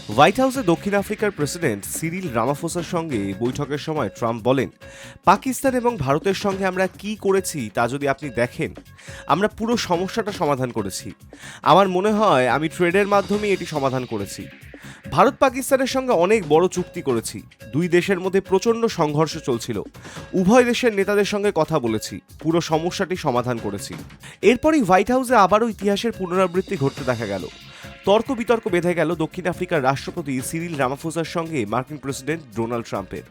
White হাউসে দক্ষিণ আফ্রিকার প্রেসিডেন্ট সিরিল রামাফোসার সঙ্গে বৈঠকের সময় ট্রাম্প বলেন, পাকিস্তান এবং ভারতের সঙ্গে আমরা কি করেছি তা যদি আপনি দেখেন, আমরা পুরো সমস্যাটা সমাধান করেছি। আমার মনে হয় আমি ট্রেডের মাধ্যমে এটি সমাধান করেছি। ভারত পাকিস্তানের সঙ্গে অনেক বড় চুক্তি করেছি। দুই দেশের মধ্যে প্রচণ্ড সংঘর্ষ চলছিল। উভয় দেশের নেতাদের সঙ্গে কথা বলেছি, পুরো সমস্যাটি সমাধান করেছি। এরপরই হোয়াইট হাউসে আবারও ইতিহাসের পুনরাবৃত্তি ঘটতে দেখা গেল। তর্ক বিতর্ক বেঁধে গেল দক্ষিণ আফ্রিকার রাষ্ট্রপতি সিরিল রামাফোসার সঙ্গে মার্কিন প্রেসিডেন্ট ডোনাল্ড ট্রাম্পের।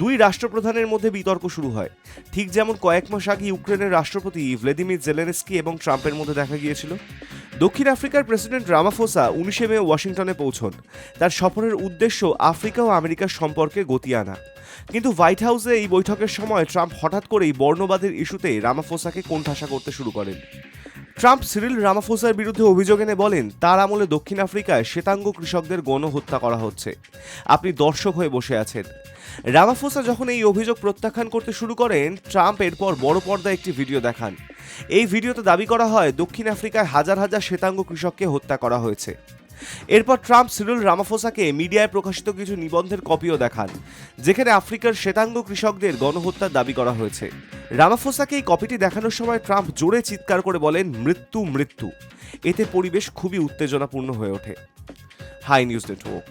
দুই রাষ্ট্রপ্রধানের মধ্যে বিতর্ক শুরু হয়, ঠিক যেমন কয়েক মাস আগে ইউক্রেনের রাষ্ট্রপতি ভ্লাদিমির জেলেনস্কি এবং ট্রাম্পের মধ্যে দেখা গিয়েছিল। দক্ষিণ আফ্রিকার প্রেসিডেন্ট রামাফোসা 19 মে ওয়াশিংটনে পৌঁছন। তার সফরের উদ্দেশ্য আফ্রিকা ও আমেরিকার সম্পর্কে গতি আনা। কিন্তু হোয়াইট হাউসে এই বৈঠকের সময় ট্রাম্প হঠাৎ করেই বর্ণবাদের ইস্যুতে রামাফোসাকে কোণঠাসা করতে শুরু করেন। ট্রাম্প সিরিল রামাফোসার বিরুদ্ধে অভিযোগ এনে বলেন, তার আমলে দক্ষিণ আফ্রিকায় শ্বেতাঙ্গ কৃষকদের গণহত্যা করা হচ্ছে। আপনি দর্শক হয়ে বসে আছেন। রামাফোসা যখন এই অভিযোগ প্রত্যাখ্যান করতে শুরু করেন, ট্রাম্প এরপর বড় পর্দায় একটি ভিডিও দেখান। এই ভিডিওতে দাবি করা হয় দক্ষিণ আফ্রিকায় হাজার হাজার শ্বেতাঙ্গ কৃষককে হত্যা করা হয়েছে। এরপর ট্রাম্প সিরিল রামাফোসাকে মিডিয়ায় প্রকাশিত কিছু নিবন্ধের কপিও দেখান, যেখানে আফ্রিকার শ্বেতাঙ্গ কৃষকদের গণহত্যার দাবি করা হয়েছে। রামাফোসাকে এই কপিটি দেখানোর সময় ট্রাম্প জোরে চিৎকার করে বলেন, মৃত্যু মৃত্যু। এতে পরিবেশ খুবই উত্তেজনাপূর্ণ হয়ে ওঠে। Hi news network.